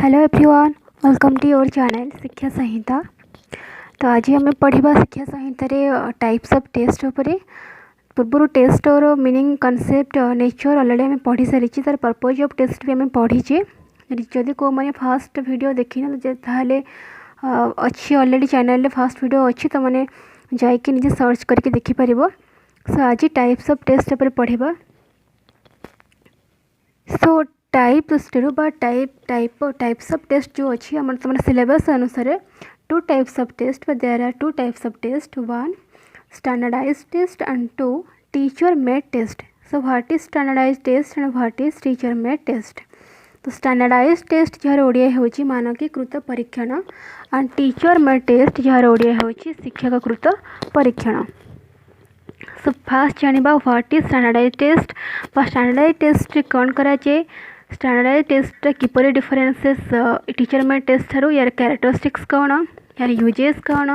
Hello everyone, welcome to your channel Shiksha Sanhita. तो आज हमें पढ़ा शिक्षा संहिता टाइप्स ऑफ टेस्ट उपरे। पूर्व टेस्ट और मीनिंग कॉन्सेप्ट नेचर ऑलरेडी हमें पढ़ी सारी तार पर्पज ऑफ टेस्ट भी हमें पढ़ीचे। जदि को मैंने फास्ट वीडियो देखी ना अच्छी ऑलरेडी चैनल फास्ट वीडियो अच्छी तो मैंने जाकि निजे सर्च करके देखिपर। सो आज टाइप्स ऑफ टेस्ट पर पढ़ा। सो टाइप स्टेरो बा टाइप्स ऑफ टेस्ट जो अच्छी आम तुम सिलेबस अनुसार two types of test but there are two types of test, one standardized test and two teacher made test. So what is standardized test and what is teacher made test. तो standardized test जार ओडिया होची मानकीकृत परीक्षण and teacher made test जार ओडिया होची शिक्षककृत परीक्षण। So first जानिबा व्हाट इज स्टैंडर्डाइज्ड टेस्ट बा स्टैंडर्डाइज्ड टेस्ट कौन कराए। स्टैंडर्डाइज्ड टेस्ट किपरि डिफरेंसेस टीचर मेड टेस्ट ठारू यार कैरेक्टरिस्टिक्स कौन, यार यूजेस कौन,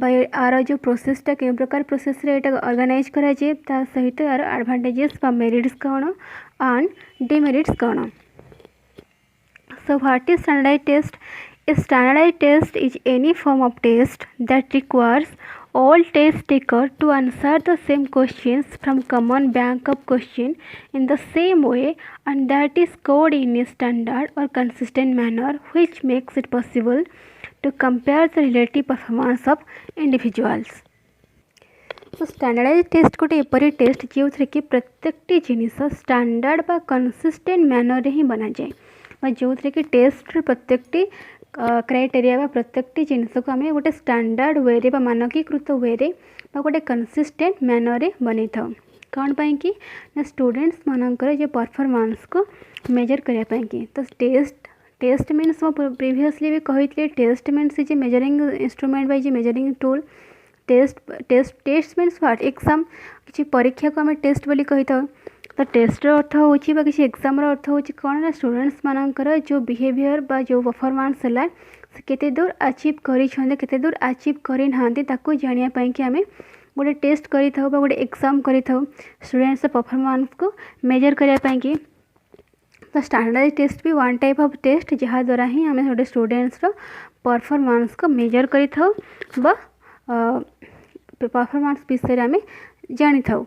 यार जो प्रोसेसटा के प्रकार प्रोसेस रे ऑर्गेनाइज कराए, ता सहित यार एडवांटेजेस बा मेरिट्स कौन एंड डिमेरिट्स कौन। So what is standardized test? A standardized test is any form of test that requires all test takers to answer the same questions from common bank of question in the same way, and that is scored in a standard or consistent manner, which makes it possible to compare the relative performance of individuals. तो standardise test गोटे एपरी test जो थे कि प्रत्येक जिनिस standard बा consistent manner ही बना जाए, जो थे कि टेस्ट प्रत्येक क्राइटेरिया प्रत्येक जिनस को आम गोटे स्टैंडर्ड वे रे मानकीकृत वे रे गोटे कंसिस्टेंट मैनर रे बन था। कौन पाई कि स्टूडेंट्स मानकर जो परफॉर्मेंस को मेजर करने। तो टेस्ट मीन्स मो प्रीवियसली भी कही test means is a measuring instrument by measuring tool. Test means what exam किसी परीक्षा को आम टेस्ट बोली कही था। तो टेस्टर अर्थ हो किसी एग्जाम अर्थ हो कौन ना स्टूडेंट्स मानकर जो बिहेवियर बा जो परफॉर्मेंस है केते दूर अचीव करते दूर अचीव करना जानापी कि आम गोटे टेस्ट करी था गोटे एग्जाम करी था स्टूडेंट्स परफॉर्मेंस को मेजर करने। तो स्टैंडर्डाइज्ड टेस्ट भी वन टाइप ऑफ टेस्ट जहाँ द्वारा ही आम गोटे स्टूडेंट्स परफॉर्मेंस को मेजर करी था बा परफॉर्मेंस विषय आम जानी था।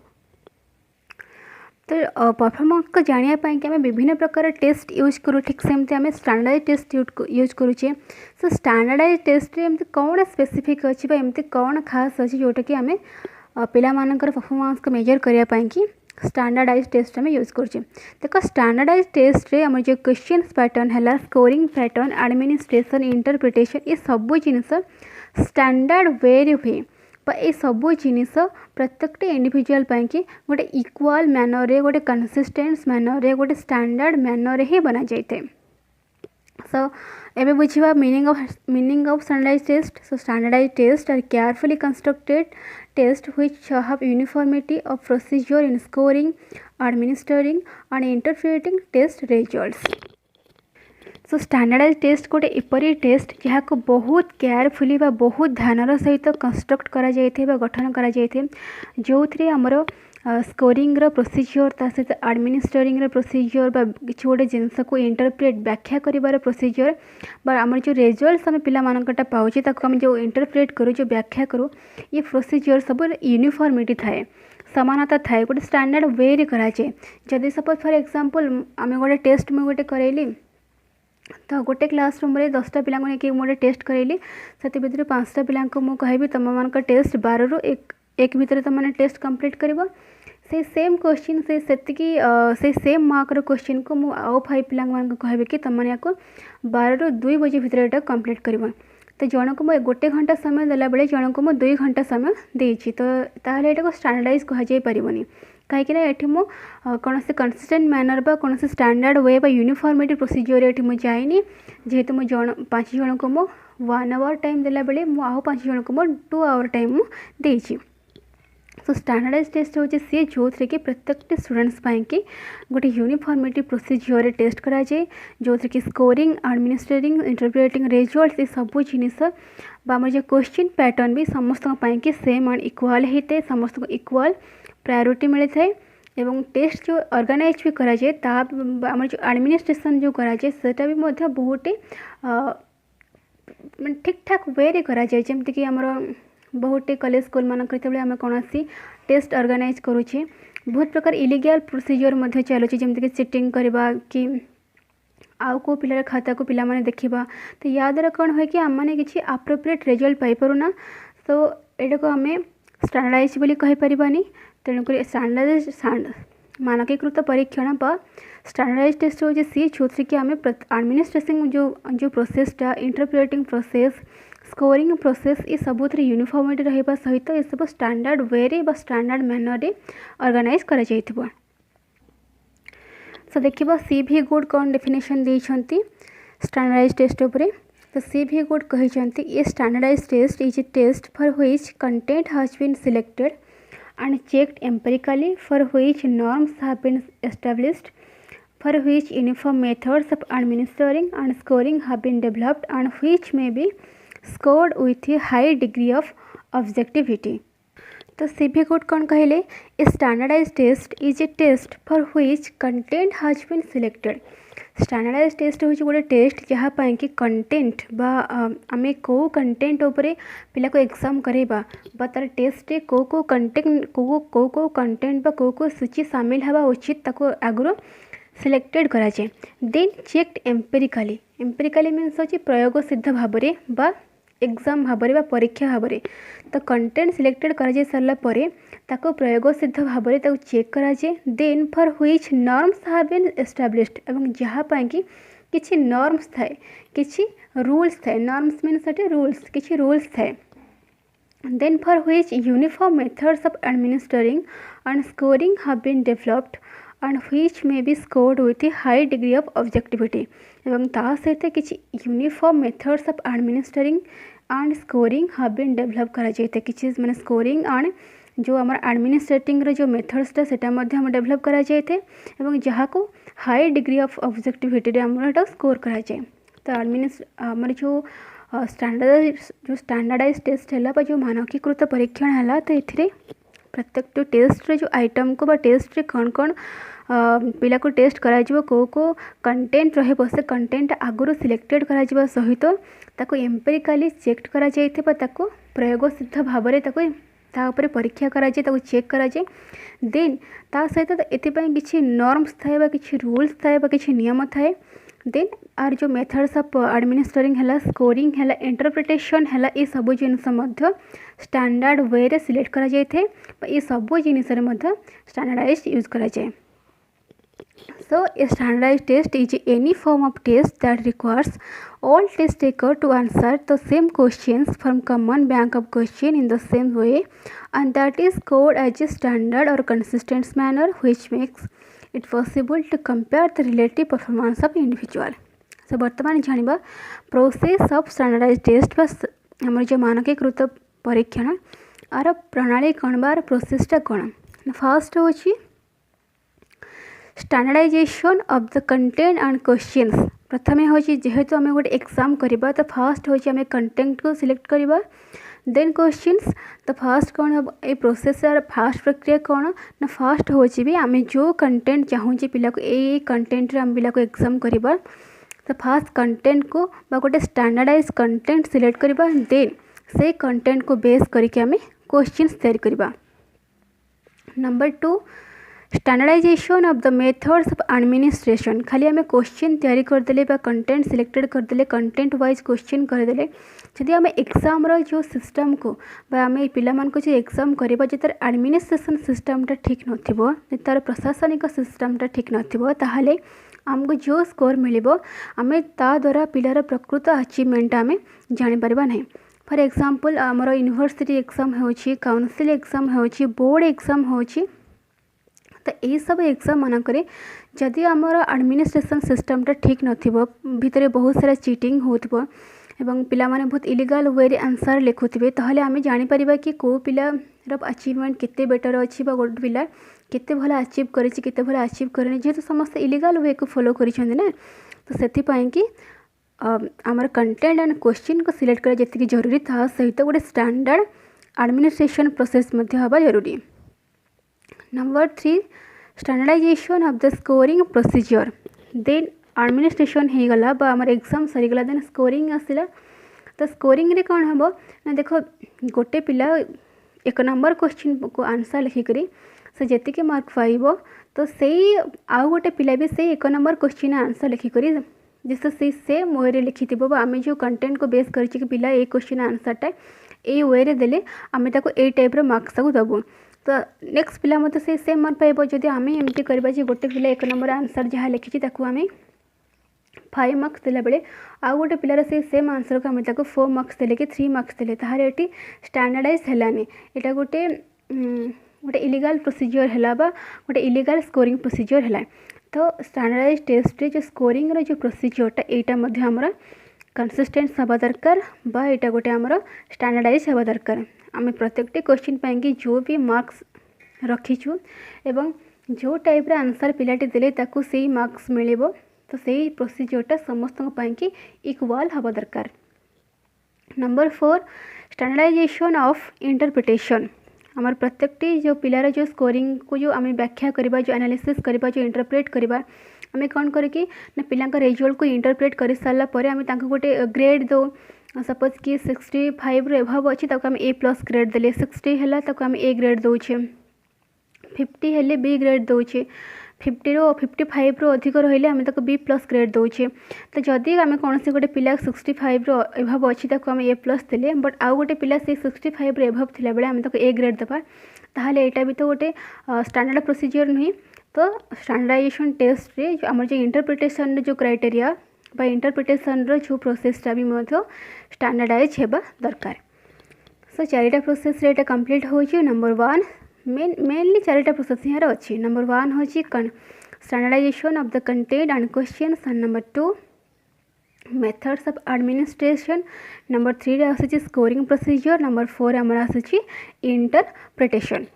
तो परफॉर्मेंस को जानापी कि आम विभिन्न प्रकार टेस्ट यूज करूँ, ठीक सेमती आम स्टैंडर्डाइज्ड टेस्ट यूज करुचे। सो स्टैंडर्डाइज्ड टेस्ट एमती कौन स्पेसिफिक अच्छी एमती कौन खास अच्छी जोटा कि आम पिला मानकर परफॉर्मेंस को मेजर करने कि स्टैंडर्डाइज्ड टेस्ट आम यूज करुचे। देखो स्टैंडर्डाइज्ड टेस्ट रे आम जो क्वेश्चन पैटर्न है, स्कोरिंग पैटर्न, एडमिनिस्ट्रेशन, इंटरप्रिटेशन, ये सब जिनिस स्टैंडर्ड वे रे हुए। ये सबू जिनिस प्रत्येक इंडिविजुअल कि गोटे इक्वाल मैनर रे गोटे कंसिस्टेंट मैनर रे गोटे स्टैंडर्ड मैनर ही बना जाए। सो एबे बुझिबा meaning of standardized test. So standardized test are carefully constructed test which have uniformity of procedure in scoring, administering and interpreting test results. So standardized test गोटे एपरी test जहाँ को बहुत केयरफुली बा बहुत ध्यानर सहित कंस्ट्रक्ट करा जाइथे बा गठन करा जाइथे, जो थे आमर स्कोरिंग प्रोसीजर ता सहित एडमिनिस्ट्रिंग प्रोसीजर बा किसी गोटे जिनस को इंटरप्रेट व्याख्या करिवार प्रोसीजर बा आमर जो रिजल्ट्स आम पिला मानकटा पाउचे ताको आम जो इंटरप्रेट करूँ जो व्याख्या करूँ, ये प्रोसीजर सब यूनिफॉर्मिटी थाए, समानता थाए, गोटे स्टैंडर्ड वे रे कराए। जदि सपोज फॉर एग्जांपल आम गोटे टेस्ट मुझे गोटे करैली तो गोटे क्लासरूम में 10टा पिला नहीं गोटे टेस्ट करेली से भितर 5टा पिला मुझे तुम मान टेस्ट 12 रू 1 भितर तुमने टेस्ट कंप्लीट कर से सेम क्वेश्चन से सेम मार्कर क्वेश्चन को मुझे आउ 5 पिला कहे कि तुमने या 12 रू 2 बजे भितर यहाँ कंप्लीट कर। तो जन को मुझे गोटे घंटा समय देला बेले जन को मुझे 2 घंटा समय देती, तो ताहले एटा को स्टैंडर्डाइज कह पारिबनी कहीं मु कौन से कंसिस्टेंट मैनर बा कौन से स्टैंडर्ड वे बा यूनिफॉर्मिटी प्रोसीजर ये मुझे जाइनी, जेहेतु मुझे 5 जन को मु 1 आवर टाइम देला बेले मु आउ 5 जन को मु 2 आवर टाइम मु देछि। तो स्टैंडर्डाइज्ड टेस्ट होचे सी जो थे कि प्रत्येक स्टूडेंट्स कि गोटे यूनिफॉर्मिटी प्रोसीजर टेस्ट करा जाए, जो थे कि स्कोरिंग, एडमिनिस्ट्रेटिंग, इंटरप्रेटिंग रिजल्ट्स ये सब जिनिस आम जो क्वेश्चन पैटर्न भी समस्त कि सेम एंड इक्वाल होते, समस्त को इक्वाल प्रायोरिटी मिलता है एवं टेस्ट जो ऑर्गेनाइज भी करा जाए ता आम जो एडमिनिस्ट्रेशन जो करा जाए सेटा भी मध्य बहुत ठीक ठाक वे रे करा जाए जमती कि आमर बहुत कॉलेज स्कूल मानक आम कौन टेस्ट ऑर्गेनाइज करुचे बहुत प्रकार इलीगल प्रोसीजर मध्य चलुचे जमती कि चिटिंग करवा कि आउ को पिलार खाता को पिला माने देखिबा तो या द्वारा कौन है कि आम मैंने किसी अप्रोप्रिएट रिजल्ट पाई परुना तो एटा को आम स्टैंडर्डाइज बोली कहि परिबानी तेणुक स्टैंडर्डाइज मानकीकृत परीक्षण बा स्टैंडर्डाइज टेस्ट हो सी जो कि आम एडमिनिस्ट्रेशन जो प्रोसेसटा इंटरप्रेटिंग प्रोसेस स्कोरिंग प्रोसेस ये सब यूनिफॉर्मिटी रहिबा सहित ये सब स्टैंडर्ड वे रे स्टैंडर्ड मैनर रे ऑर्गेनाइज करा जाइथिबो। सो देखिबा CV गुड कौन डेफिनेशन देइछंती स्टैंडर्डाइज टेस्ट उपरे तो CV गुड कहिछंती a standardize test is a test for which content has been selected and checked empirically, for which norms have been established, for which uniform methods of administering and scoring have been developed, and which may be scored with a high degree of objectivity. तो CV कोड कौन कहले a standardize test is a test for which content has been selected. Standardize test हूँ गोटे test जहाँपाई कि content बा आम कौ कंटेंट उपरे पिला को एग्जाम करेबा बा तार टेस्ट कौ कौ कंटेंट कौ कंटेंट बा कौ सूची सामिल हवा उचित ताको आगुरो सिलेक्टेड करा जाए देन चेक्ड एम्पेरिकाली एम्पेरिकाली मीन्स होची प्रयोग सिद्ध भाव बा एग्जाम भाव बा परीक्षा भाव तो कंटेंट सिलेक्टेड करा जाए सारा पर ताको प्रयोग सिद्ध भाव ताको चेक करा जाए then for which norms have been established एवं जहाँ पाई कि किछि नॉर्म्स थाए किछि रूल्स थाए नॉर्म्स मीन्स रूल्स किछि रूल्स थाए then for which uniform methods of administering and scoring have been developed and which may be scored with a high degree of objectivity एवं ता सहित किसी uniform methods of administering and scoring have been develop करा जाए किसी माने scoring and जो आम एडमिनिस्ट्रेटिंग जो मेथड्सटा सेटा मध्य हम डेवलप करा जाए एवं जहाँ को हाई डिग्री ऑफ ऑब्जेक्टिविटी आमर स्कोर करा जाए तो आमर जो स्टैंडर्डाइज टेस्ट है जो मानकीकृत परीक्षण है तो ये प्रत्येक जो टेस्ट जो आइटम को टेस्ट कौन कौन पिला को टेस्ट करा को कंटेंट रहे से कंटेंट आगुरी सिलेक्टेड करा सहित ताको एम्पेरिकाली चेक करा जाइथिबा ताको प्रयोग सिद्ध भाव में परीक्षा करा जाए ताको चेक करा जाए देन ता सहित एथिपाई किछि नॉर्म्स थाए बा किछि रूल्स थाए बा किछि नियम थाए देन आर जो मेथड्स ऑफ एडमिनिस्टरिंग है स्कोरिंग है इंटरप्रिटेशन है ये सब जिनस स्टैंडर्ड वे रे सिलेक्ट करा जाए थे ये सब जिनस स्टैंडर्डाइज यूज करा जाए। So a standardized test is any form of test that requires all test takers to answer the same questions from common bank of question in the same way and that is scored as a standard or consistent manner which makes it possible to compare the relative performance of individual. So वर्तमान जानिबा process of standardized test बस हमर जो मानकीकृत परीक्षण are प्रणाली कौन बार प्रोसेसटा कौन first होची standardisation of the content and questions प्रथमे होची जेहेतु आम गोटे एग्जाम करबा तो फर्स्ट होची आम कंटेंट को सिलेक्ट करबा देन क्वेश्चंस तो फर्स्ट कौन हम ए प्रोसेस फास्ट प्रक्रिया कौन ना फर्स्ट होची भी आम जो कंटेंट चाहूँचे पिला को ए कंटेंट रे आम पिला को एग्जाम करबा तो फर्स्ट कंटेंट को बा गोटे स्टैंडर्डाइज कंटेंट सिलेक्ट करबा देन से कंटेंट को बेस करके आम क्वेश्चंस तैयारी करबा। Number 2 standardisation of the methods of administration खाली आम क्वेश्चन तैयारी करदे कंटेंट सिलेक्टेड करदे कंटेंट वाइज क्वेश्चन करदे जदि आम एग्जाम जो सिस्टम को आम पिला जो एग्जाम करवा जो तार एडमिनिस्ट्रेशन सिस्टमटा ठीक नथिबो तार प्रशासनिक सिस्टमटा ठीक नथिबो ताहले आमको जो स्कोर मिलिबो आम ता द्वारा पिलार प्रकृत अचीवमेंट आम जानि परिबा नहीं। फॉर एग्जांपल आमर यूनिवर्सिटी एग्जाम होची काउंसिल एग्जाम होची बोर्ड एग्जाम होची तो यही सब एग्जाम मानक जदि आमर एडमिनिस्ट्रेशन सिस्टमटा ठीक नथिबो भितर बहुत सारा चीटिंग होथिबो एवं पिला माने बहुत इलीगल वे रे आंसर लिखुथिबे ताहले आमे जानि परिबा कि को पिलार अचीवमेंट केते बेटर अछि बा गोटे पिला केते भला अचीव करिछि केते भला अचीव करने जेहेतु समस्त इलीगल वे को फॉलो करिछन्ते ना तो सेथि पई कि आमर कंटेंट एंड क्वेश्चन को सिलेक्ट करे जति जरूरी था सहित गोटे स्टैंडर्ड एडमिनिस्ट्रेशन प्रोसेस मध्य हवा जरूरी। Number 3 standardisation of the scoring procedure then administration हो गला बा आमर एग्जाम सरीगला देन स्कोरिंग आसला तो स्कोरिंग रे कौन हम ना देख गोटे पिला 1 नंबर क्वेश्चन को आंसर लिखिक से जी मार्क पाइब तो से आउ गोटे पिला भी से 1 नंबर क्वेश्चन आंसर लिखिक जिससे से सेम वे लिखि आम जो कंटेंट को बेस कर पिला ए क्वेश्चन आंसरटा ए वे देले आम ए टाइप मार्क्स को दबू तो नेक्स्ट पिला मत से सेम मार्क पाइब जदि आम एमती करवा गोटे पिला 1 नंबर आंसर जहाँ लिखी आम 5 मार्क्स देला बेले आउ गोटे पिलार से सेम आंसर को आम 4 मार्क्स देले कि 3 मार्क्स देले ताहार एटी स्टैंडर्डाइज हेलानी एटा गोटे गोटे इलीगल प्रोसीजर है गोटे इलीगल स्कोरिंग प्रोसीजर है तो स्टैंडर्डाइज टेस्ट जो स्कोरिंग जो प्रोसीजरटा यहाँ आमर कंसिस्टेंट हवा दरकार बा यहाँ गोटे आमर स्टैंडर्डाइज हवा दरकार आम प्रत्येकटी क्वेश्चन पाई जो भी मार्क्स रखीचु एवं जो टाइप आंसर पिलाटी देले ताकू से मार्क्स मिलिबो तो सही प्रोसीजरटा समस्त की इक्वाल हवा दरकार। नंबर 4 स्टैंडर्डाइजेशन ऑफ इंटरप्रिटेशन आमर प्रत्येकटी जो पिलार जो स्कोरिंग को जो आम व्याख्या करवा जो एनालिसिस करवा जो इंटरप्रेट करवा आम कौन करके ना पिला रिजल्ट को इंटरप्रेट कर सारा पर आम गोटे ग्रेड दो सपोज कि 65 एभव अच्छी आम A+ ग्रेड देले 60 है आम A ग्रेड दौचे 50 हेले B ग्रेड दौचे 50 रो 55 रो अधिक रहिले आम B+ ग्रेड दौचे तो जदि आम कौन से गोटे पिला 65 रो एभव अच्छी आम A+ देले बट आउ गोटे पिला से 65 रो एभव थिला बेले आम A ग्रेड देबा ताहले एटा भी तो गोटे स्टैंडर्ड प्रोसीजर नुहे तो स्टैंडर्डाइजेशन टेस्ट रे आम जो इंटरप्रिटेशन जो क्राइटेरिया बा इंटरप्रिटेशन रो जो प्रोसेसटा भी मध्य स्टैंडर्डाइज हेबा दरकार। सो चारिटा प्रोसेस रे एटा कंप्लीट हो नंबर 1 मेनली चारिटा प्रोसेस यहाँ अच्छी नंबर 1 हूँ standardization of the content and questions and number 2 methods of administration number 3 आसूँ स्कोरिंग प्रोसीजर नंबर 4 आमर आसूँ इंटरप्रिटेशन।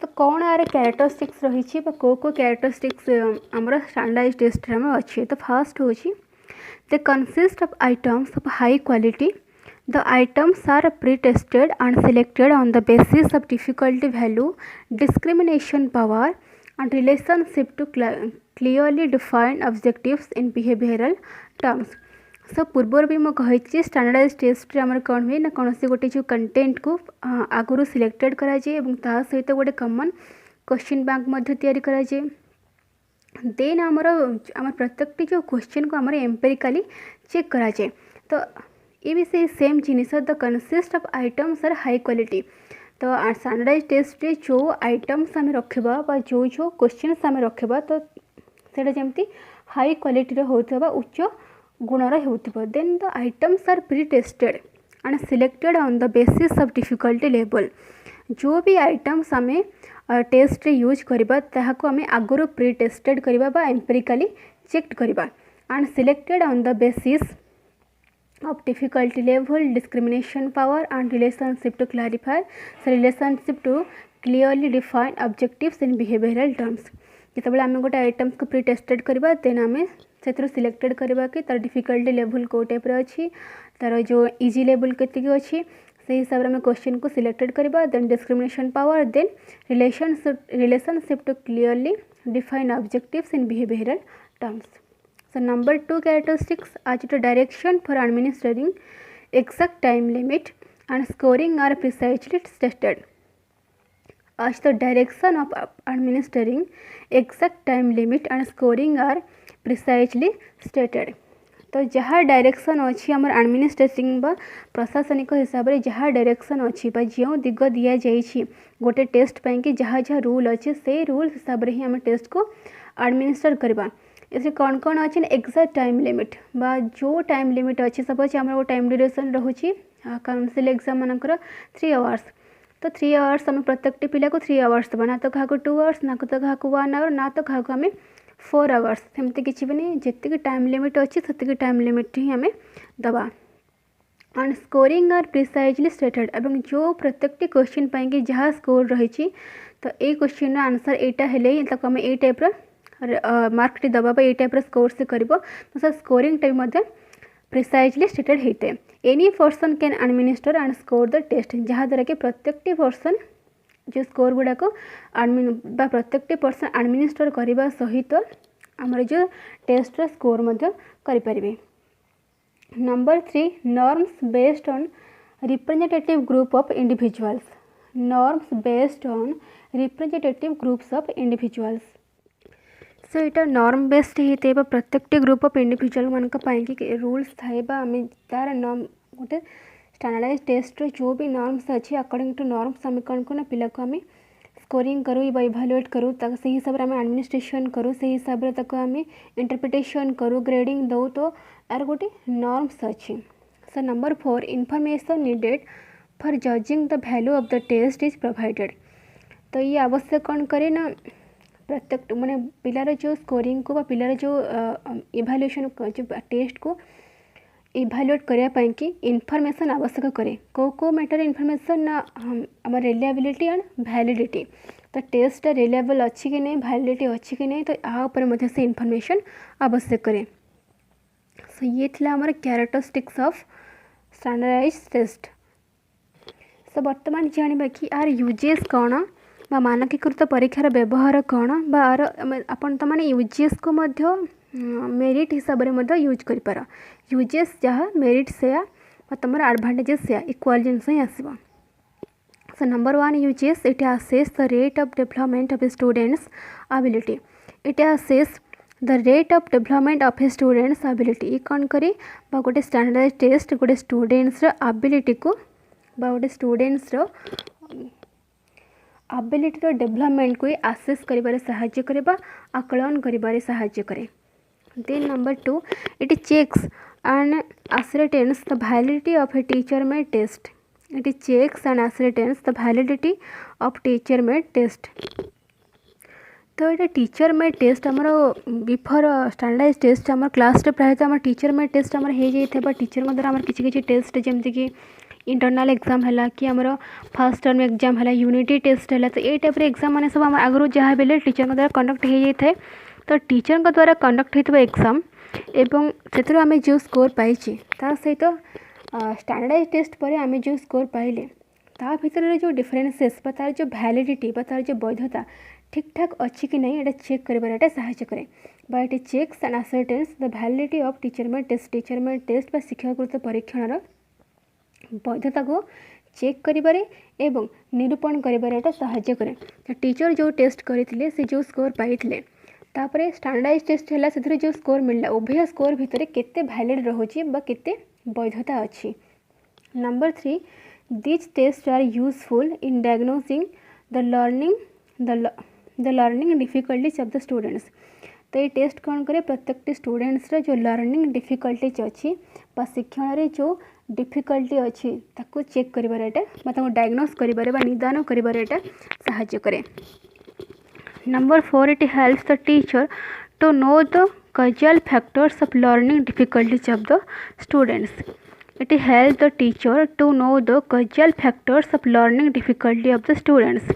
तो कौन यार कैरेक्टरिस्टिक्स रही को कैरेक्टरिस्टिक्स आमर स्टैंडर्डाइज टेस्ट अच्छे तो फास्ट हूँ the consist of items of high quality The items are pre-tested and selected on the basis of difficulty value, discrimination power, and relationship to clearly defined objectives in behavioral terms. So पूर्वर भी मैं कही standardise test आमर कौन हुए ना कौन से गोटे जो कंटेंट को आगुरी सिलेक्टेड कराए ता सहित गोटे कॉमन क्वेश्चन बैंक तैयारी कराए देन आमर प्रत्येकटी जो क्वेश्चन को आमर एम्पेरिकली चेक कराए तो ये भी से सेम जिनिस the consist of items are high quality तो स्टैंडर्डाइज टेस्ट रे जो आइटम्स आम रखा जो जो क्वेश्चन आम रखा तो सेटा जमती हाई क्वालिटी होता उच्च गुणर हो then the items are pre tested and selected on the basis of difficulty level जो भी आइटम्स आम टेस्ट रे यूज करबा ताहाको आम आगुरी प्री टेस्टेड करबा बा एम्पेरिकली चेक करबा and selected on the basis of difficulty level, discrimination power and relationship to clarify, so relationship to clearly define objectives in behavioral terms. जितेबाला आम गोटे आइटम्स को प्री टेस्टेड करवा then आम से selected करवा कि तार डिफिकल्टी लेवल को टाइप अच्छी तार जो इजी लेवल केतिक अच्छी से हिसाब से आम क्वेश्चन को सिलेक्टेड करवा then discrimination power then relationship to clearly define objectives in behavioural terms. So number 2 characteristics as to direction for administering exact time limit and scoring are precisely stated. As the direction of administering exact time limit and scoring are precisely stated. तो जहाँ direction अच्छी आम administrating बा प्रशासनिक हिसाब से जहाँ direction अच्छी बा जो दिग दि जाइए गोटे टेस्ट पाई कि जहाँ जहाँ रूल अच्छे से रूल हिसाब से ही आम टेस्ट को एडमिनिस्टर करवा इसमें कौन कौन अच्छे एक्जाक्ट टाइम लिमिट बा जो टाइम लिमिट अच्छी सपोज आम वो टाइम ड्यूरेशन रोचे काउंसिल एग्जाम मानकर 3 आवर्स तो 3 आवर्स आम प्रत्येकटी पिला को 3 आवर्स देवा ना तो क्या 2 आवर्स ना तो क्या 1 आवर ना तो क्या आम 4 आवर्स सेमती किसी भी नहीं जी टाइम लिमिट अच्छी से टाइम लिमिट ही आम दबा and scoring are precisely stated एवं जो प्रत्येकटी क्वेश्चन पाई जहाँ स्कोर रही तो ये क्वेश्चन आंसर यहाँ हेले आम ए टाइप मार्क टी दबा ये टाइप स्कोर से कर तो sir scoring time precisely stated होता है any person can administer and score the test जहाँद्वारा कि प्रत्येकटी पर्सन जो स्कोर गुड़ाक प्रत्येक पर्सन एडमिनिस्टर करने सहित आमर जो टेस्ट स्कोर करें। Number 3 norms based on representative group of individuals. Norms based on representative groups of individuals. So यहाँ नॉर्म बेस्ड होते प्रत्येक ग्रुप ऑफ इंडिविजुअल मानी कि रूल्स थाए आम तार नॉर्म गोटे स्टैंडर्डाइज टेस्ट जो भी नॉर्म्स अच्छी अकॉर्डिंग टू नॉर्म्स आम कौन को पिला को आम स्कोरिंग करूँ इवालुएट करूँ से हिसाब से आम एडमिनिस्ट्रेशन करूँ से हिसाब से आम इंटरप्रिटेशन करूँ ग्रेडिंग दो तो यार गोटे नॉर्म्स अच्छी। So number 4 information needed for judging the value of the test is provided. तो ये आवश्यक कौन करे ना प्रत्येक माने पिलार जो स्कोरिंग को पिलार जो इवाल्युएशन जो टेस्ट को इवाल्युएट करने कि इनफॉरमेशन आवश्यक करे को मैटर इनफॉरमेशन ना आम रिलायबिलिटी एंड वैलिडिटी। तो टेस्ट रिलायबल अच्छी कि नहीं वैलिडिटी अच्छी कि नहीं तो यहाँ से इनफॉरमेशन आवश्यक करे। सो ये थिला आमर कैरेक्टरिस्टिक्स ऑफ स्टैंडर्डाइज टेस्ट। सो बर्तमान जानिबा कि आर यूजेस कौन बा मानकीकृत परीक्षार व्यवहार कौन बा आर आपन तो माने यूजेस को मध्य मेरिट हिसाब से यूज कर यूजेस जहाँ मेरिट से तुम एडभांटेजेस से इक्वाल जिनस ही आसो। So number 1 uses it assess the rate of development of students ability. It assess the rate of development of students ability. ये कौन करे गोटे स्टैंडर्डाइज टेस्ट गोटे स्टूडेंट्स एबिलिटी को गोटे स्टूडेंट्स एबिलिटी डेवलपमेंट को आसेस कर साहाय्य करे आकलन कर साहाय्य करे। Then number 2 it checks and ascertains the validity of a teacher made test. It checks and ascertains the validity of teacher made test. तो ये टीचर मेड टेस्ट आमर बिफोर स्टैंडर्डाइज टेस्ट आम क्लास प्राय आम टीचर मेड टेस्ट आम हो जाए teacher द्वारा आम किसी टेस्ट जमती कि इंटरनल एग्जाम है कि आमर फर्स्ट टर्म एग्जाम है यूनिटी टेस्ट है तो ये टाइप एग्जाम मैंने सब आगु जहाँ भी टीचर द्वारा कंडक्ट हो जाए तो टीचर द्वारा कंडक्ट होता एग्जाम एवं से आम जो स्कोर पाई सहित स्टैंडर्डाइज टेस्ट पर आम जो स्कोर पाइले ता भीतर जो डिफरेन्सेस तार जो वैलिडिटी तार जो वैधता ठीक ठाक अच्छी कि नहीं ये चेक कर साहाय्य करे बा it checks and ascertains the validity of teacher made test बा शिक्षाकृत परीक्षण वैधता को चेक करिबारे एवं निरूपण करिबारे साहाय्य करे। तो टीचर जो टेस्ट करते से जो स्कोर पाइथिले तापरे स्टैंडर्डाइज टेस्ट है से जो स्कोर मिलला उभय स्कोर भितर केते वैलिड रहुची बा केते वैधता अच्छी। Number 3 this test are useful in diagnosing the learning difficulties of the students. तो ये टेस्ट कौन करे प्रत्येक स्टूडेंट्स जो लर्निंग डिफिकल्टीज अच्छी बा शिक्षण रे जो डिफिकल्टी अच्छी ताको चेक करिबारे डायग्नोस करिबारे बा निदान करिबारे साहाय्य करे। Number 4 it helps the teacher to know the causal factors of learning difficulties of the students. It helps the teacher to know the causal factors of learning difficulty of the students.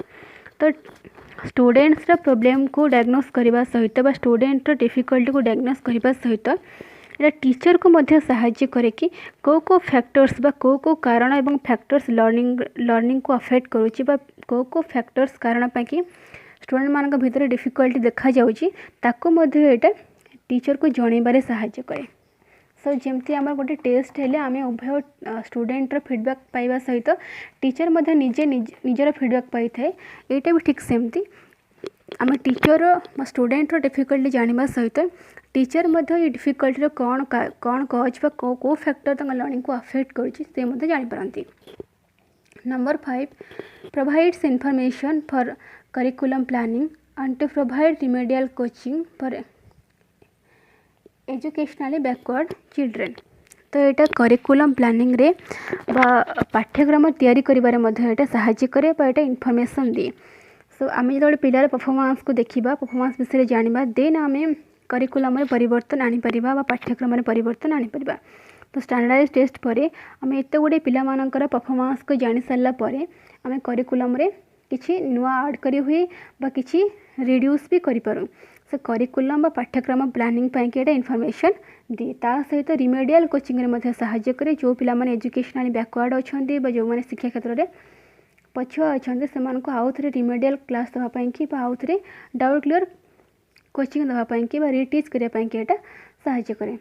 तो students problem को diagnose करने सहित student difficulty को diagnose करने सहित ये teacher को मध्य साहाय्य करे कि को फैक्टर्स बा को कारण एवं फैक्टर्स लर्निंग को अफेक्ट करुच्ची को फैक्टर्स कारण कि स्टूडेंट मान भीतर डिफिकल्टी देखा जाउची ताको मध्य एटा टीचर को जणैबारे साहाय्य करे। सो जमती आम गोटे टेस्ट हेले आम उभय स्टूडेंटर फीडबैक पाइबा सहित टीचर मध्य निजे निजर फीडबैक पाई थाए एटा भी ठीक सेमती आम टीचर स्टूडेंटर डिफिकल्टी जानिबा सहित टीचर मध्य ये डिफिकल्टी कौन कज बा को फैक्टर तंग लर्निंग को अफेक्ट करुच्ची से मध्य जानि पारंती। Number 5 provides information for curriculum planning and to provide remedial coaching for educationally backward children। तो यहाँ करिकुलम प्लानिंग रे बा पाठ्यक्रम तैयारी करिबारे मध्य एटा साहाय्य करे बा एटा इन्फॉर्मेशन दिए। सो आम जो पिलार परफॉर्मेंस को देखिबा परफॉर्मेंस विषय जानिबा देन आम करिकुलम रे परिवर्तन आनी परिबा बा पाठ्यक्रम रे परिवर्तन आनी परिबा। तो स्टैंडर्डाइज टेस्ट पर आम एते गुडे पिला मानकर परफॉर्मेंस को जानि सारला परे आम करिकुलम रे किछि नुआ ऐड करी हुए बा किछि रिड्यूस भी करि पारू। से करिकुलम बा पाठ्यक्रम प्लानिंग पाई के एटा इन्फॉर्मेशन दिए ता सहित रिमेडियल कोचिंग रे मध्य साहाय्य करे जो पिला माने एजुकेशनली बैकवर्ड अछंती बा जो माने शिक्षा क्षेत्र रे पछुआ अच्छा से आउ थे रिमेडियल क्लास देवाई कि आउ थे डाउट क्लियर कोचिंग देवाई कि रिटीच करने यहाँ साहाय्य करे।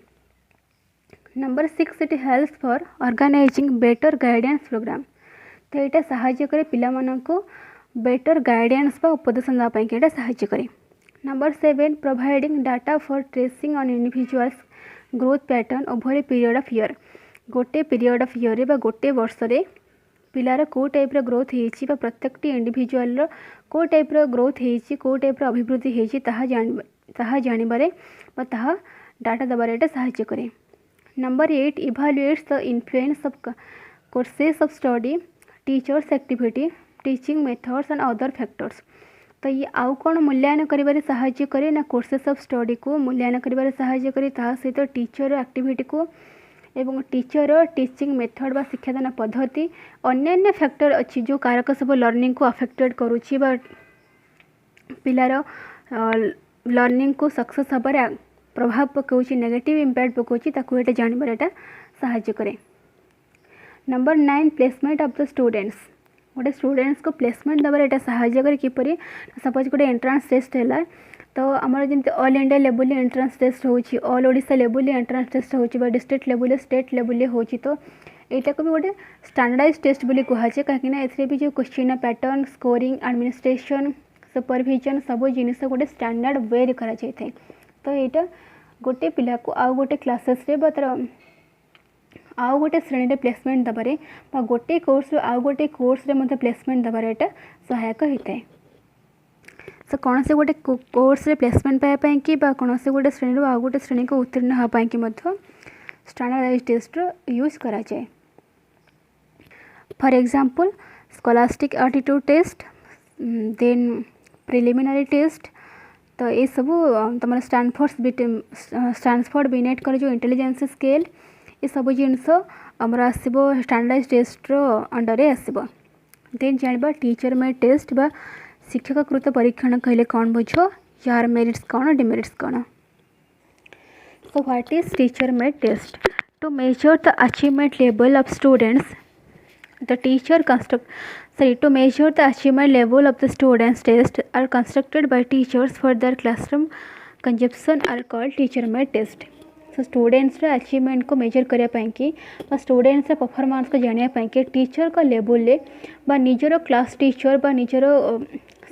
Number 6 it help for organising better guidance programme. तो यहाँ साहाय्य करे पिला माननको बेटर गाइडेंस बा उपदेशन देवाई कि यहाँ साहाय्य करे। Number 7 providing data for tracing on individuals growth pattern over a period of year. गोटे पीरियड ऑफ ईयर बा गोटे वर्ष रे पिलार को टाइप ग्रोथ होती प्रत्येक इंडिविजुअल को टाइप ग्रोथ होती को टाइप अभिवृद्धि होती जानवर डाटा दबार साहाय्य करे। Number 8 evaluates the influence of courses of study teachers activity teaching methods and other factors. तो ये आउ कौन मूल्यांकन करिबारे साहाय्य करे ना कोर्सेस ऑफ स्टडी को मूल्यांकन करिबारे साहाय्य करे ता सहित टीचर एक्टिविटी को एवं टीचर टीचिंग मेथड बा शिक्षादान पद्धति अन्य फैक्टर अच्छी जो कारक सब लर्निंग को अफेक्टेड करुच्ची बा पिलार लर्निंग को सक्सेस हबारे प्रभाव पकाउची नेगेटिव इम्पैक्ट पकाउची ताकू एटा जानिबार एटा साहाय्य करे। Number 9 placement of the students. गोटे स्टूडेंट्स को प्लेसमेंट दबार एटा साहाय्य करे किपरि सपोज गोटे एंट्रांस टेस्ट है तो आमर जमी all India level entrance test होची all Odisha level entrance test होची बा डिस्ट्रिक्ट लेवल स्टेट लेवल होची तो यहाँ को भी गोटे स्टैंडर्डाइज टेस्ट बोली कहुए कहीं ए भी जो question pattern scoring administration supervision सब जिनस गोटे स्टैंडर्ड वे रे करा जाए। तो यहाँ गोटे पिला को आउ गोटे क्लासेस रे तार आउ गोटे श्रेणी रे प्लेसमेंट दबारे बा गोटे कोर्स आउ गोटे कोर्स रे मतलब प्लेसमेंट दबार यहाँ सहायक होता है। तो कौन से गोटे कोर्स रे प्लेसमेंट पाइबापी कि कौन से गोटे श्रेणी आउ गोटे श्रेणी को उत्तीर्ण होगापाई कि स्टैंडर्डाइज टेस्ट यूज करा जाए। For example scholastic aptitude test then preliminary test तो ये सब तुम स्टैनफोर्ड बिनेट कर जो इंटेलिजेंस स्केल ये सब जिनस आमर आसो स्टैंडर्डाइज टेस्ट अंडर आसो। देन जाना टीचर मेड टेस्ट बा शिक्षककृत परीक्षण कहले कौन बुझ यार मेरिट्स कौन डिमेरिट्स कौन। So what is teacher made test? To measure the achievement level of students the teacher to measure the achievement level of the students test are constructed by teachers for their classroom consumption are called teacher made test. So students रे achievement को measure करिया पाई कि students रे performance को जानिया पाई कि teacher का level ले बा निजर क्लास टीचर बा निजर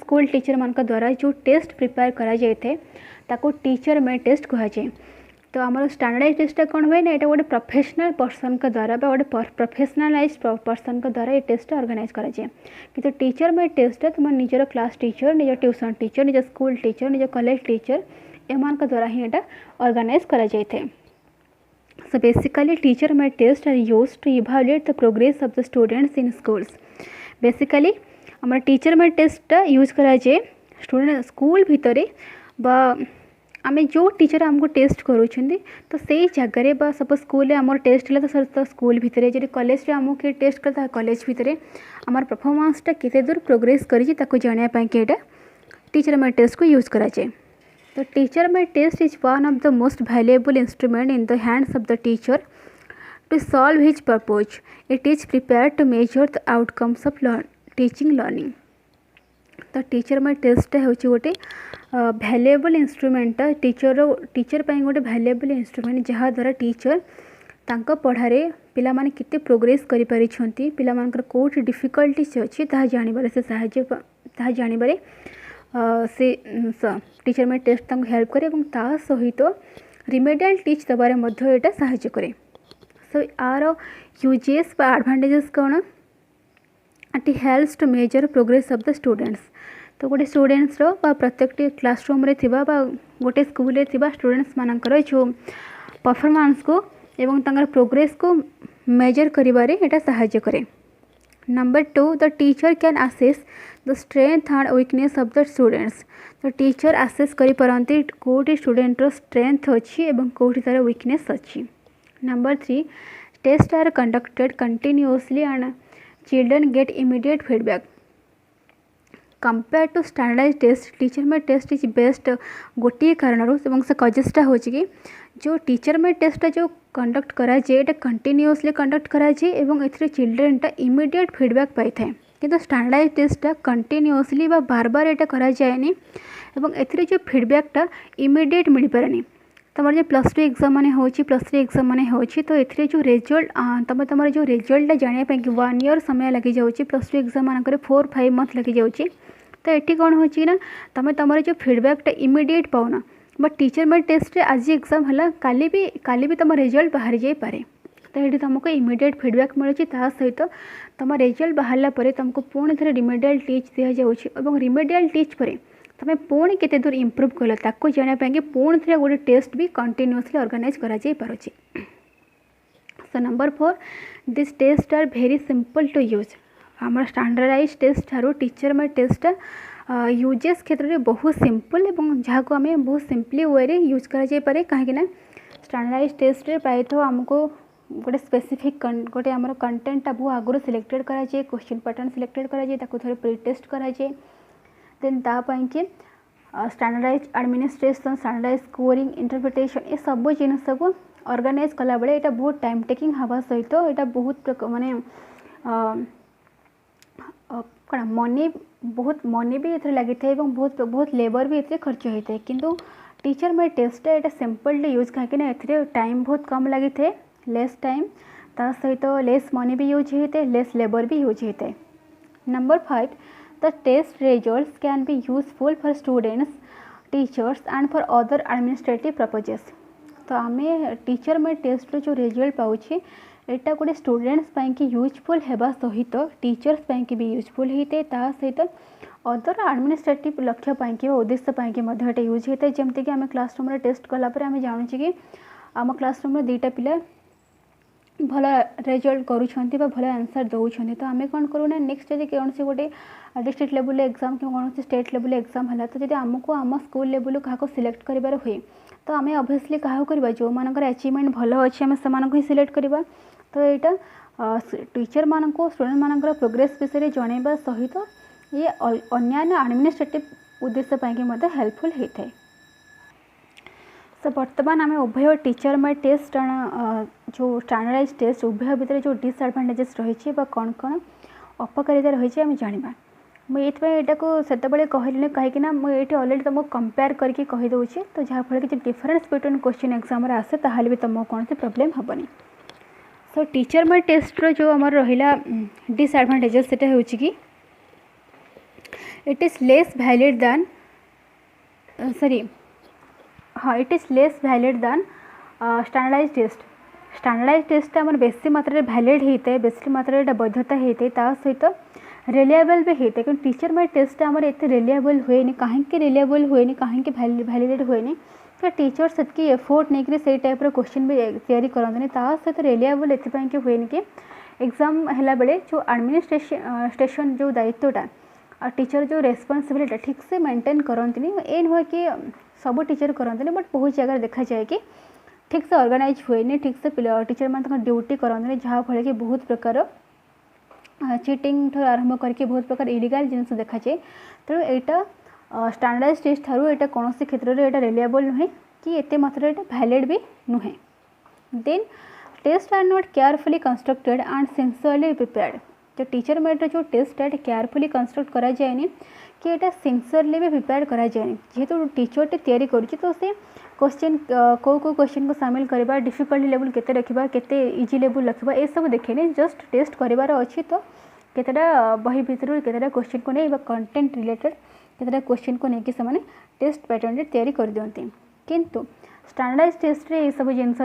स्कूल टीचर मान का द्वारा जो टेस्ट प्रिपेयर करा जाए थे ताको टीचर मेड टेस्ट कहा जाए। तो आम स्टैंडर्डाइज टेस्ट कौन हुए ना, ये गोटे प्रोफेशनल पर्सन का द्वारा गोटे प्रोफेशनलाइज पर्सन का द्वारा ये टेस्ट ऑर्गेनाइज करा जाए। कि टीचर मेड टेस्ट तुम निजर क्लास टीचर निज ट्यूशन टीचर निज स्कूल टीचर निज कॉलेज टीचर एमान का द्वारा ही यहाँ ऑर्गेनाइज करा जाए थे। So basically teacher made test are used to evaluate the progress of the students in schools. Basically आम टीचर मेड टेस्ट यूज करा जाए स्टूडेंट स्कूल भितर बा आमे जो टीचर आमको टेस्ट करूँ तो से जगार बा सपोज स्कूल आम टेस्ट है तो स्कूल भितर जब कॉलेज आमको किए टेस्ट कला कॉलेज भितर आम परफॉर्मेंसटा केते दूर प्रोग्रेस करी जानापी कि यहाँ टीचर मेड टेस्ट को यूज करा जाए। तो teacher made test is one of the most valuable instrument in the hands of the teacher to solve his purpose. It is prepared to measure the outcomes of teaching learning. तो teacher made test हूँ गोटे valuable instrument teacher पर गोटे valuable instrument जहाँ द्वारा teacher तांको पढ़ारे पिला माने कितने प्रोग्रेस करि परिछंती पिला मानकर कोठी डिफिकल्टीज अच्छी ताहा जानिबारे से साहाय्य ताहा जानिबारे से टीचर मेड टेस्ट तांको हेल्प करे एवं ता सहित रिमेडियल टीच दबारे मध्य एटा साहाय्य करे। सो आर यूजेस बा एडवांटेजेस कौन? It helps to measure progress of the students. तो गोटे स्टूडेंट्स प्रत्येक क्लासरूम रे थिबा बा गोटे स्कूल रे थिबा स्टूडेंट्स मानकर जो परफॉर्मेंस को एवं तांकर प्रोग्रेस को मेजर करिबारे एटा साहाय्य करे। Number 2 the teacher can assess the strength and weakness of the students. तो टीचर असेस करि परंती कोठी स्टूडेंट रो स्ट्रेंथ अछि एवं कोठी तार वीकनेस अछि। Number 3 test are conducted continuously and children get immediate feedback. Compare to standardize test teacher made test is best गोटे कारण से कजेसटा हो जो टीचर मेड टेस्ट जो कंडक्ट करा जाए कंटिन्यूअसली कंडक्ट करा जाए एवं चिल्ड्रेनटा इमीडिएट फीडबैक पाई थाए। किंतु स्टैंडर्डाइज टेस्टा कंटिन्यूअसली बार बार यहाँ कराए एवं एथिरे जो फीडबैकटा इमिडिएट मिल पारे तुम जो प्लस टू एग्जाम मैंने हो प्लस थ्री एग्जाम मैंने हो तो ये जो रिजल्ट तुम तुम जो रिजल्टा जानापी 1 ईयर समय लगी जाऊँगी प्लस टू एग्जाम मानक 4-5 मंथ लगी जाऊँगी तो ये कौन हो तुम तुम जो फीडबैकटा इमिडिएट पाऊना बट टीचर मेड टेस्ट रे आज एग्जाम है काली भी तुम रिजल्ट बाहरी जाई पारे तो ये तुमको इमिडिएट फीडबैक मिलूँ सहित तुम रिजल्ट बाहरला परे तुमको पुणी थे रिमेडियल टीच दि जाऊँगी रिमेडियल टीच पर तुम पुणी केते दूर इम्प्रूव कल ताको जानापी पुणी थे गोटे टेस्ट भी कंटिन्यूअसली ऑर्गेनाइज करा जाई पारुछि। So number 4 this test are very simple to use आम स्टैंडर्डाइज टेस्ट ठारू टीचर मेड टेस्ट यूजेस क्षेत्र में बहुत सिंपल और जहाँ को आम बहुत सिंपली वे रे यूज करें कहीं स्टैंडर्डाइज टेस्ट रे प्रायतः आमको गोटे स्पेसिफिक गोटे आम कंटेंटा बहुत आगुरी सिलेक्टेड कराए क्वेश्चन पैटर्न सिलेक्टेड कराए थे प्री टेस्ट कराए देन तापाई कि standardize administration standardize scoring interpretation ये सब जिनस को ऑर्गेनाइज कला बेले यहाँ बहुत टाइम टेकिंग हवा सहित यहाँ बहुत माने कौन मनी भी ये लगी था बहुत लेबर भी ये खर्च होता है किंतु टीचर मेड टेस्ट ये सिंपल यूज कहीं टाइम बहुत कम लगी थे लेस टाइम ता सहित लेस मनी भी यूज होता है लेस लेबर भी यूज होता है। Number 5 the test results can be useful for students teachers and for other administrative purposes तो आम टीचर मेड टेस्ट जो रिजल्ट पाऊँ एटा गोटे स्टूडेंट्स कि यूजफुल होगा सहित टीचर्स कि भी यूजफुल होता है सहित अदर एडमिनिस्ट्रेटिव लक्ष्य कि उद्देश्य यूज होता है जमती कि आम क्लासरूम रे टेस्ट कलापर आम जानूँ कि आम क्लासरूम रे 2टा पिला भल रिजल्ट करुँच भल आंसर दौरान तो आम कौन करूँ ना नेक्स्ट जब कौन से गोटे डिस्ट्रिक्ट लेवल एग्जाम कि कौन से स्टेट लेवल एग्जाम है तो जब आमको आम स्कूल लेवल क्या सिलेक्ट करार हुए तो आम ऑब्वियसली क्या करवा जो मानकर अचीवमेंट भल अच्छे आम से ही सिलेक्ट करवा तो यहाँ टीचर मान स्टूडेंट मानकर प्रोग्रेस विषय में जनवा सहित ये अन्य एडमिनिस्ट्रेटिव उद्देश्य हेल्पफुल होता है। सो बर्तमान आम उभय टीचर मेड टेस्ट जो स्टैंडर्डाइज टेस्ट उभय भितर जो डिसएडवांटेजेस रही कौन कौन अपकारिता रही आम जाना मुझे यहाँ को से कहली कहीं मुझे अलरेडी तुमको कंपेयर करके कहीदे तो जहाँफल कि डिफरेन्स बिटवीन क्वेश्चन एग्जाम आसे ताल भी तुमको कौन से प्रोब्लेम हेनी। सो टीचर मेड टेस्ट जो आम रहा डिसएडवांटेजेस से कि it is less valid than sorry हाँ it is less valid than standardize test आम बेसी मात्रा वैलिड होता है बेसी मात्रा वैधता होता है सहित रिलायबल भी होता है क्योंकि टीचर मेड टेस्ट आम एत रिलायबल हुए कहीं रिलायबल हुए कहीं वैलिडेट हुए तो टीचर से एफोर्ट नहीं से टाइप क्वेश्चन भी तैयारी करते सहित रिलायबल एपाई हुए कि एग्जाम है बेले जो एडमिनिस्ट्रेशन जो दायित्वटा टीचर जो रेस्पॉन्सिबिलिटी ठीक से मेंटेन करते ये नुह कि सब टीचर करते बट बहुत जगह देखा जाए कि ठीक से ऑर्गेनाइज हुए ठीक से टीचर मान ड्यूटी करते जहाँफल कि बहुत प्रकार चीटिंग आरंभ करके बहुत प्रकार इलीगल जिनस देखा जाए तेणु यहाँ स्टैंडर्डाइज टेस्ट ठारू यहाँ कौन से क्षेत्र में यहाँ रिलायबल नुहे कि एत मात्रा वैलिड भी नुहे। Then test are not carefully constructed and sincerely prepared जो टीचर मेड जो टेस्ट है केयरफुली कंस्ट्रक्ट करा जाए कि यहाँ सिंसियरली भी प्रिपेयर करा जाए जेहेतु टीचर तैयारी करुच्ची तो से क्वेश्चन कौ क्वेश्चन को सामिल करवा डिफिकल्टी लेवल केते रखा केते इजी लेवल रखा ये सब देखेनि जस्ट टेस्ट करार अच्छी तो केतेटा बही भितर केतेटा क्वेश्चन को नहीं कंटेंट रिलेटेड केतेटा क्वेश्चन को लेकिन से टेस्ट पैटर्न तैयारी कर दिखती किंतु स्टैंडर्डाइज टेस्ट रे ये सब जिनस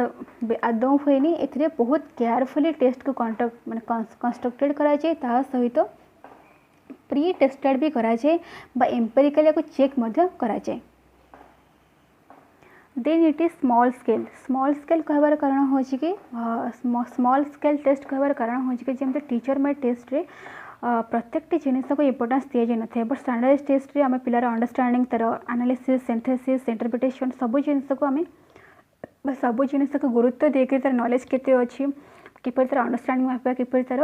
आदौ हुए ए बहुत केयरफुली टेस्ट को कंस्ट्रक्टेड कराए सहित प्री टेस्टेड भी कराए एम्पेरिकल को चेक कराए। Then it is small scale कहबार कारण हो कि स्मॉल स्केल टेस्ट कहबार कारण हो कि जमी टीचर मेड टेस्ट रे प्रत्येक जिनिस को इम्पोर्टेंस दि जाए न बट स्टैंडर्डाइज टेस्ट रे आम पिलार अंडरस्टैंडिंग तार एनालिसिस सिंथेसिस इंटरप्रिटेशन सब जिनिस को आम सब जिनिस को गुरुत्व देकर तार नॉलेज केते अच्छी किपर तार अंडरस्टैंडिंग मापा किपर तार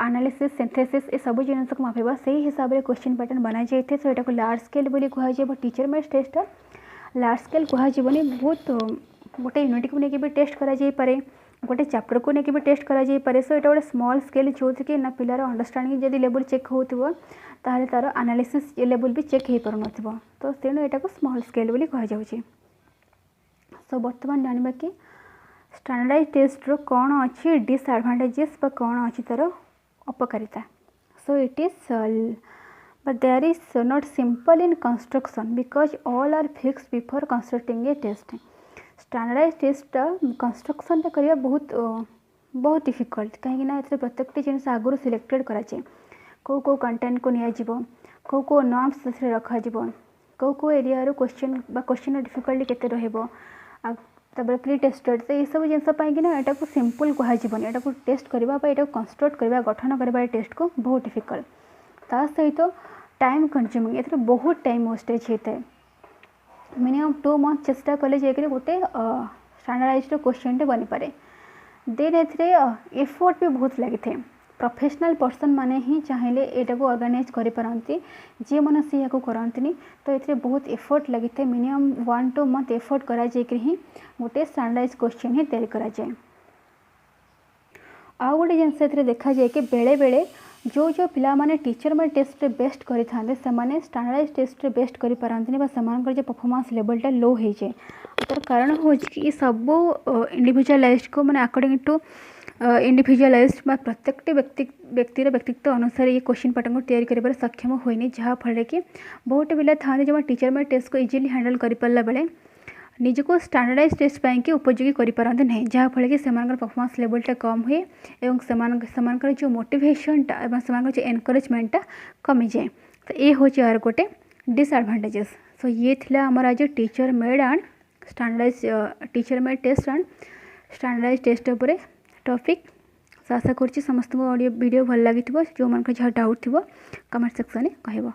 एनालिसिस सिंथेसिस ये सब जिनिस को मापा से हिसाब से क्वेश्चन पैटर्न बना जाए सो यहाँ लार्ज स्केल बोली कहुए teacher made test large scale कहनी बहुत गोटे यूनिट को लेकिन भी टेस्ट करा जाई पारे गोटे चैप्टर को लेकिन भी टेस्ट करा जाई पारे। सो एटा गोटे स्मॉल स्केल जो कि ना पिलार अंडरस्टैंडिंग जदि लेवल चेक होउथिबो ताहले तार एनालिसिस लेवल भी चेक हो पार नथिबो। तो तेणु एटा को स्मॉल स्केल बोली कहा जाउची। सो वर्तमान जानिबा कि स्टैंडर्डाइज टेस्ट रो कौन अच्छी डिसएडवांटेजेस बा कौन अच्छी तार अपकारिता। So it is but there is not simple in construction because all are fixed before constructing a test. Standardize test construction करिया बहुत डिफिकल्ट कहीं ना ए प्रत्येक जिन आगुरी सिलेक्टेड कराए कौ कंटेंट को नियाजिबो कौ नॉर्म्स रखा कौ एरिया रो क्वेश्चन बा क्वेश्चन डिफिकल्टी केते रहबो तब प्री टेस्टेड तो ये सब जिनस ना एटा को सिंपल कहजबनी एटा को टेस्ट करबा एटा को कंस्ट्रक्ट करबा गठन करबा टेस्ट को बहुत डिफिकल्ट ता सहित टाइम कंज्यूमिंग ए बहुत टाइम वेस्टेज होता है। मिनिमम 2 मंथ चेष्टा कले जाकर गोटे स्टैंडर्डाइज क्वेश्चन टे बनी पारे। देन एफर्ट भी बहुत लगी थे। प्रोफेशनल पर्सन माने ही चाहिए एटा को ऑर्गेनाइज करि पारंती जे मन से या करंतनी तो ए बहुत एफर्ट लगी थे। मिनिमम 1-2 मंथ एफर्ट करा जाकर ही गोटे स्टैंडर्डाइज क्वेश्चन ही तैयारी करा जाए। आ गोटे जिनस देखा जाए कि बेले बेले जो पिला माने टीचर में टेस्ट बेस्ट करें से स्टैंडर्डाइज टेस्ट बेस्ट कर पारंतनी जो परफॉर्मेंस लेवलटा लो हो जाए। तार कारण हो सब इंडिविजुअलाइज्ड को माने अकॉर्डिंग टू इंडिविजुअलाइज्ड प्रत्येक व्यक्तिर व्यक्तित्व अनुसार ये क्वेश्चन पैटर्न को तैयारी कर सक्षम होनी जहाँफल कि बहुत पिला था जो टीचर में टेस्ट को इजिली हैंडल कर पारा बेले निजको स्टैंडर्डाइज टेस्ट पाई उपयोगी करें ना जहाँफल कि परफॉर्मेंस लेवलटा कम हुए और जो मोटिवेशनटा से एनकरेजमेंटा कमी जाए। तो ये हूँ यार गोटे डिसएडवांटेजेस। सो ये थिला आमर आज teacher made and standardize test and standardize test उपर टॉपिक। आशा करुँच समस्त ऑडियो वीडियो भल लगी जो मन जहाँ डाउट थी कमेंट सेक्शन में कहब।